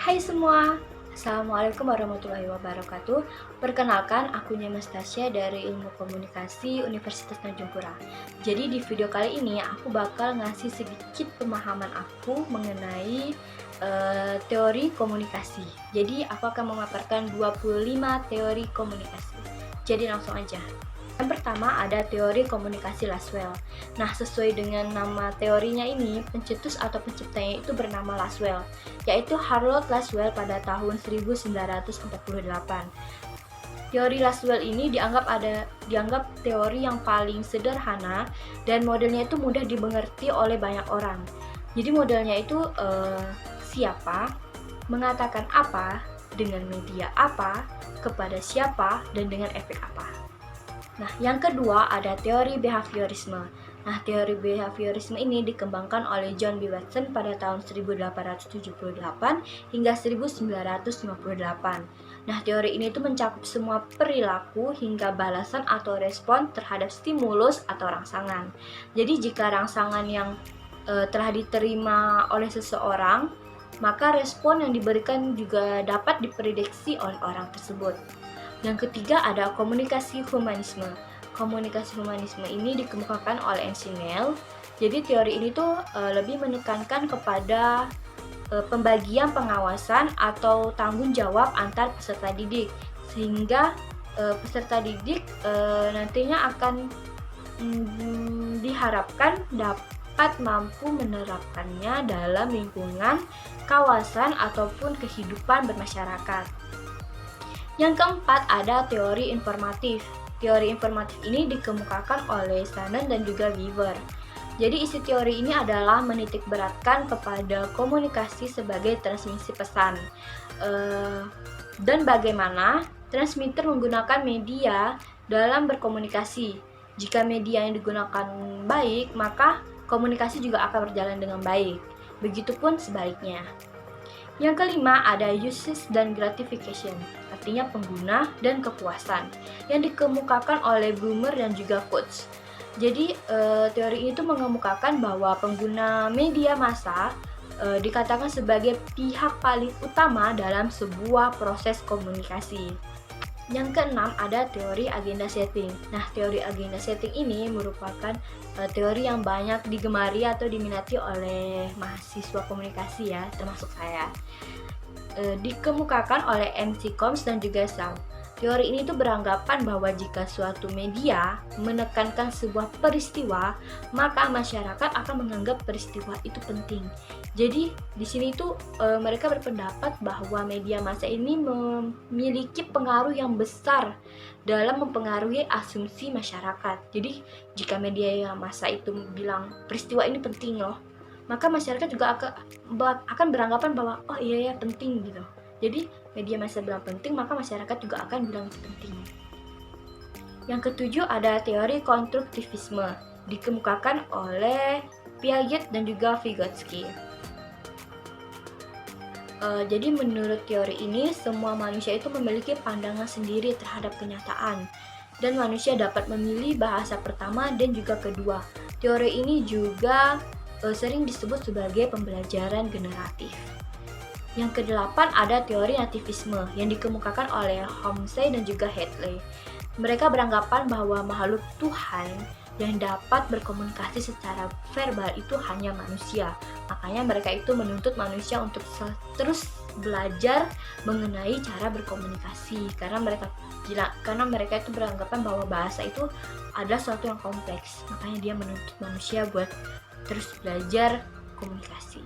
Hai semua, Assalamualaikum warahmatullahi wabarakatuh. Perkenalkan, aku Tasya dari Ilmu Komunikasi Universitas Tanjung Pura. Jadi di video kali ini aku bakal ngasih sedikit pemahaman aku mengenai teori komunikasi. Jadi aku akan memaparkan 25 teori komunikasi. Jadi langsung aja. Yang pertama ada teori komunikasi Laswell. Nah, sesuai dengan nama teorinya ini, pencetus atau penciptanya itu bernama Laswell, yaitu Harold Laswell pada tahun 1948. Teori Laswell ini dianggap teori yang paling sederhana dan modelnya itu mudah dimengerti oleh banyak orang. Jadi modelnya itu siapa, mengatakan apa, dengan media apa, kepada siapa, dan dengan efek apa. Nah, yang kedua ada teori behaviorisme. Nah, teori behaviorisme ini dikembangkan oleh John B. Watson pada tahun 1878 hingga 1958. Nah, teori ini tuh mencakup semua perilaku hingga balasan atau respon terhadap stimulus atau rangsangan. Jadi, jika rangsangan yang telah diterima oleh seseorang, maka respon yang diberikan juga dapat diprediksi oleh orang tersebut. Yang ketiga ada komunikasi humanisme. Komunikasi humanisme ini dikemukakan oleh Ensinel. Jadi teori ini tuh lebih menekankan kepada pembagian pengawasan atau tanggung jawab antar peserta didik, sehingga peserta didik nantinya akan diharapkan dapat mampu menerapkannya dalam lingkungan, kawasan, ataupun kehidupan bermasyarakat. Yang keempat ada teori informatif. Teori informatif ini dikemukakan oleh Shannon dan juga Weaver. Jadi isi teori ini adalah menitikberatkan kepada komunikasi sebagai transmisi pesan dan bagaimana transmitter menggunakan media dalam berkomunikasi. Jika media yang digunakan baik, maka komunikasi juga akan berjalan dengan baik. Begitupun sebaliknya. Yang kelima ada uses dan gratification, artinya pengguna dan kepuasan, yang dikemukakan oleh Blumer dan juga Coates. Jadi teori itu mengemukakan bahwa pengguna media massa dikatakan sebagai pihak paling utama dalam sebuah proses komunikasi. Yang keenam ada teori agenda setting. Nah, teori agenda setting ini merupakan teori yang banyak digemari atau diminati oleh mahasiswa komunikasi ya, termasuk saya. Dikemukakan oleh MC Combs dan juga Shaw. Teori ini tuh beranggapan bahwa jika suatu media menekankan sebuah peristiwa, maka masyarakat akan menganggap peristiwa itu penting. Jadi di sini tuh mereka berpendapat bahwa media massa ini memiliki pengaruh yang besar dalam mempengaruhi asumsi masyarakat. Jadi jika media massa itu bilang peristiwa ini penting loh, maka masyarakat juga akan beranggapan bahwa oh iya ya penting gitu. Jadi media massa bilang penting, maka masyarakat juga akan bilang itu penting. Yang ketujuh ada teori konstruktivisme, dikemukakan oleh Piaget dan juga Vygotsky. Jadi menurut teori ini, semua manusia itu memiliki pandangan sendiri terhadap kenyataan, dan manusia dapat memilih bahasa pertama dan juga kedua. Teori ini juga sering disebut sebagai pembelajaran generatif. Yang kedelapan ada teori nativisme yang dikemukakan oleh Homsey dan juga Hadley. Mereka beranggapan bahwa makhluk Tuhan yang dapat berkomunikasi secara verbal itu hanya manusia. Makanya mereka itu menuntut manusia untuk terus belajar mengenai cara berkomunikasi, karena mereka itu beranggapan bahwa bahasa itu adalah sesuatu yang kompleks. Makanya dia menuntut manusia buat terus belajar komunikasi.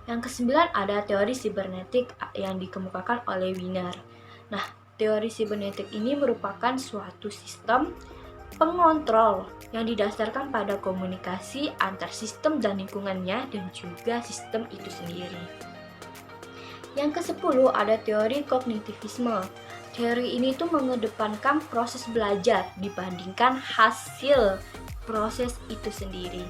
Yang kesembilan ada teori sibernetik yang dikemukakan oleh Wiener. Nah, teori sibernetik ini merupakan suatu sistem pengontrol yang didasarkan pada komunikasi antar sistem dan lingkungannya dan juga sistem itu sendiri. Yang ke-10 ada teori kognitivisme. Teori ini tuh mengedepankan proses belajar dibandingkan hasil proses itu sendiri.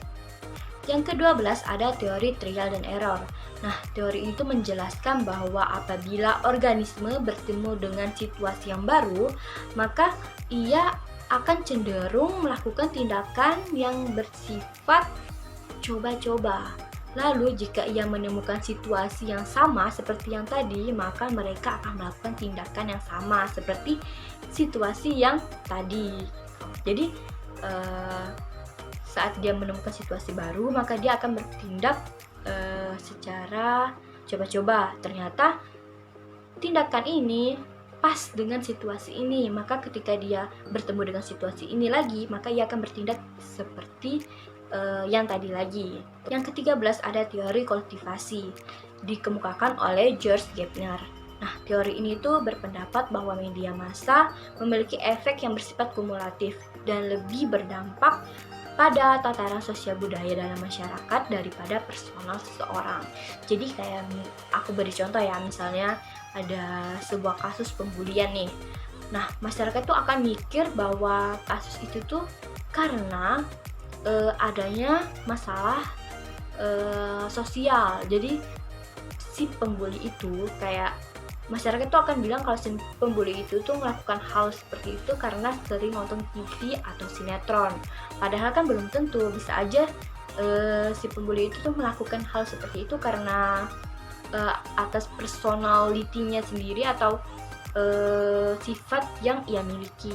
Yang ke-12 ada teori trial dan error. Nah, teori itu menjelaskan bahwa apabila organisme bertemu dengan situasi yang baru, maka ia akan cenderung melakukan tindakan yang bersifat coba-coba. Lalu jika ia menemukan situasi yang sama seperti yang tadi, maka mereka akan melakukan tindakan yang sama seperti situasi yang tadi. Jadi saat dia menemukan situasi baru, maka dia akan bertindak secara coba-coba. Ternyata tindakan ini pas dengan situasi ini, maka ketika dia bertemu dengan situasi ini lagi, maka ia akan bertindak seperti yang tadi lagi. Yang ke-13 ada teori kultivasi, dikemukakan oleh George Gardner. Nah, teori ini tuh berpendapat bahwa media massa memiliki efek yang bersifat kumulatif dan lebih berdampak pada tataran sosial budaya dalam masyarakat daripada personal seseorang. Jadi kayak aku beri contoh ya, misalnya ada sebuah kasus pembulian nih. Nah, masyarakat tuh akan mikir bahwa kasus itu tuh karena adanya masalah sosial. Jadi si pembuli itu kayak masyarakat tuh akan bilang kalau si pembuli itu tuh melakukan hal seperti itu karena sering nonton TV atau sinetron. Padahal kan belum tentu, bisa aja si pembuli itu tuh melakukan hal seperti itu karena atas personalitinya sendiri atau sifat yang ia miliki.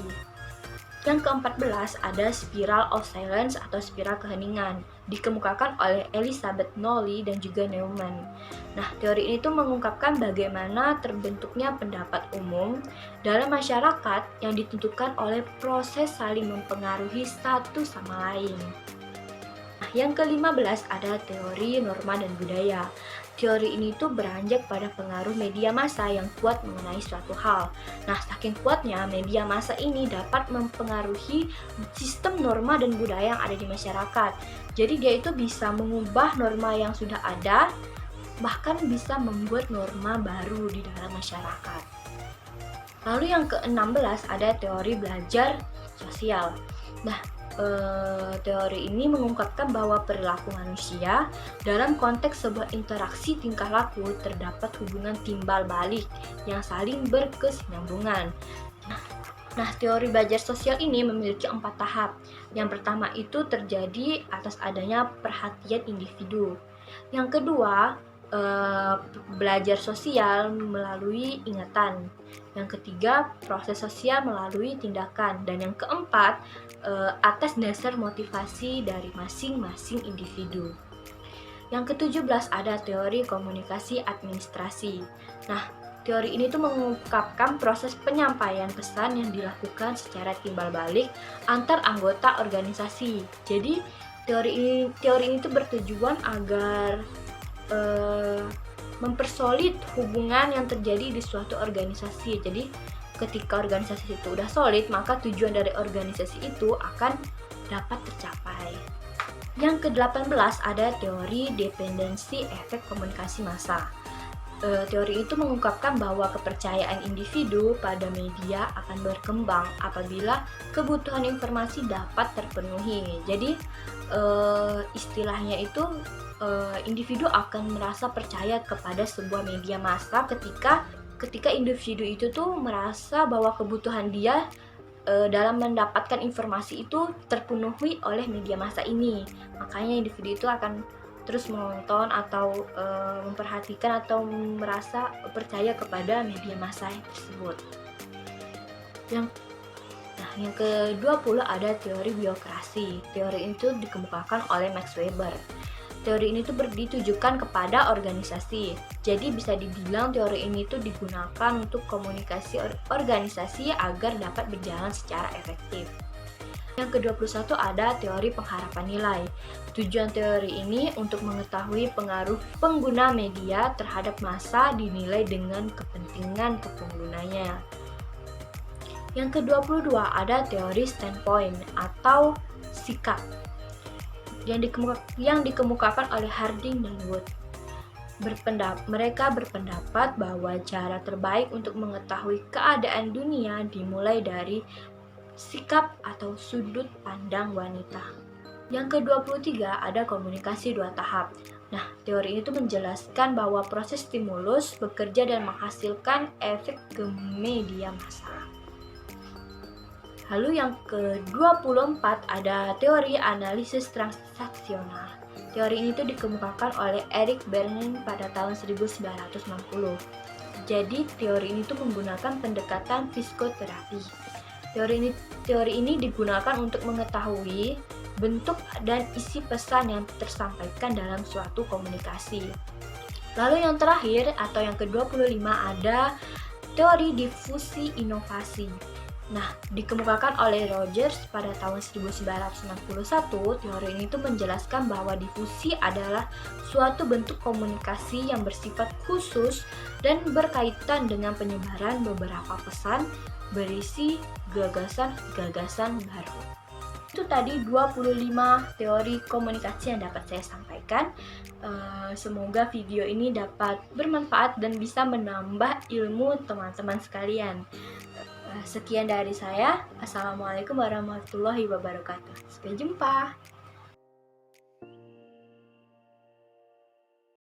Yang ke-14 ada spiral of silence atau spiral keheningan, dikemukakan oleh Elizabeth Nolly dan juga Neumann. Nah, teori ini tuh mengungkapkan bagaimana terbentuknya pendapat umum dalam masyarakat yang ditentukan oleh proses saling mempengaruhi satu sama lain. Nah, yang ke-15 ada teori norma dan budaya. Teori ini tuh beranjak pada pengaruh media massa yang kuat mengenai suatu hal. Nah, saking kuatnya media massa ini dapat mempengaruhi sistem norma dan budaya yang ada di masyarakat. Jadi dia itu bisa mengubah norma yang sudah ada, bahkan bisa membuat norma baru di dalam masyarakat. Lalu yang ke-16 ada teori belajar sosial. Nah, teori ini mengungkapkan bahwa perilaku manusia dalam konteks sebuah interaksi tingkah laku terdapat hubungan timbal balik yang saling berkesinambungan. Nah, teori belajar sosial ini memiliki 4 tahap. Yang pertama itu terjadi atas adanya perhatian individu. Yang kedua, belajar sosial melalui ingatan. Yang ketiga, proses sosial melalui tindakan. Dan yang keempat, atas dasar motivasi dari masing-masing individu. Yang ke-17 ada teori komunikasi administrasi. Nah, teori ini tuh mengungkapkan proses penyampaian pesan yang dilakukan secara timbal balik antar anggota organisasi. Jadi, teori ini tuh bertujuan agar mempersolid hubungan yang terjadi di suatu organisasi. Jadi ketika organisasi itu udah solid, maka tujuan dari organisasi itu akan dapat tercapai. Yang ke-18 ada teori dependensi efek komunikasi massa. Teori itu mengungkapkan bahwa kepercayaan individu pada media akan berkembang apabila kebutuhan informasi dapat terpenuhi. Jadi istilahnya itu individu akan merasa percaya kepada sebuah media massa ketika individu itu tuh merasa bahwa kebutuhan dia dalam mendapatkan informasi itu terpenuhi oleh media massa ini. Makanya individu itu akan terus menonton atau memperhatikan atau merasa percaya kepada media massa tersebut. Yang ke-20 ada teori biokrasi. Teori itu dikemukakan oleh Max Weber. Teori ini tuh ditujukan kepada organisasi. Jadi bisa dibilang teori ini tuh digunakan untuk komunikasi organisasi agar dapat berjalan secara efektif. Yang ke-21 ada teori pengharapan nilai. Tujuan teori ini untuk mengetahui pengaruh pengguna media terhadap massa dinilai dengan kepentingan penggunanya. Yang ke-22 ada teori standpoint atau sikap yang dikemukakan oleh Harding dan Wood. Mereka berpendapat bahwa cara terbaik untuk mengetahui keadaan dunia dimulai dari sikap atau sudut pandang wanita. Yang ke-23 ada komunikasi 2 tahap. Nah, teori itu menjelaskan bahwa proses stimulus bekerja dan menghasilkan efek ke media massa. Lalu yang ke-24 ada teori analisis transaksional. Teori ini tuh dikemukakan oleh Eric Berne pada tahun 1960. Jadi teori ini tuh menggunakan pendekatan psikoterapi. Teori ini digunakan untuk mengetahui bentuk dan isi pesan yang tersampaikan dalam suatu komunikasi. Lalu yang terakhir atau yang ke-25 ada teori difusi inovasi. Nah, dikemukakan oleh Rogers pada tahun 1961, teori ini tuh menjelaskan bahwa difusi adalah suatu bentuk komunikasi yang bersifat khusus dan berkaitan dengan penyebaran beberapa pesan berisi gagasan-gagasan baru. Itu tadi 25 teori komunikasi yang dapat saya sampaikan. Semoga video ini dapat bermanfaat dan bisa menambah ilmu teman-teman sekalian. Sekian dari saya. Assalamualaikum warahmatullahi wabarakatuh. Sampai jumpa.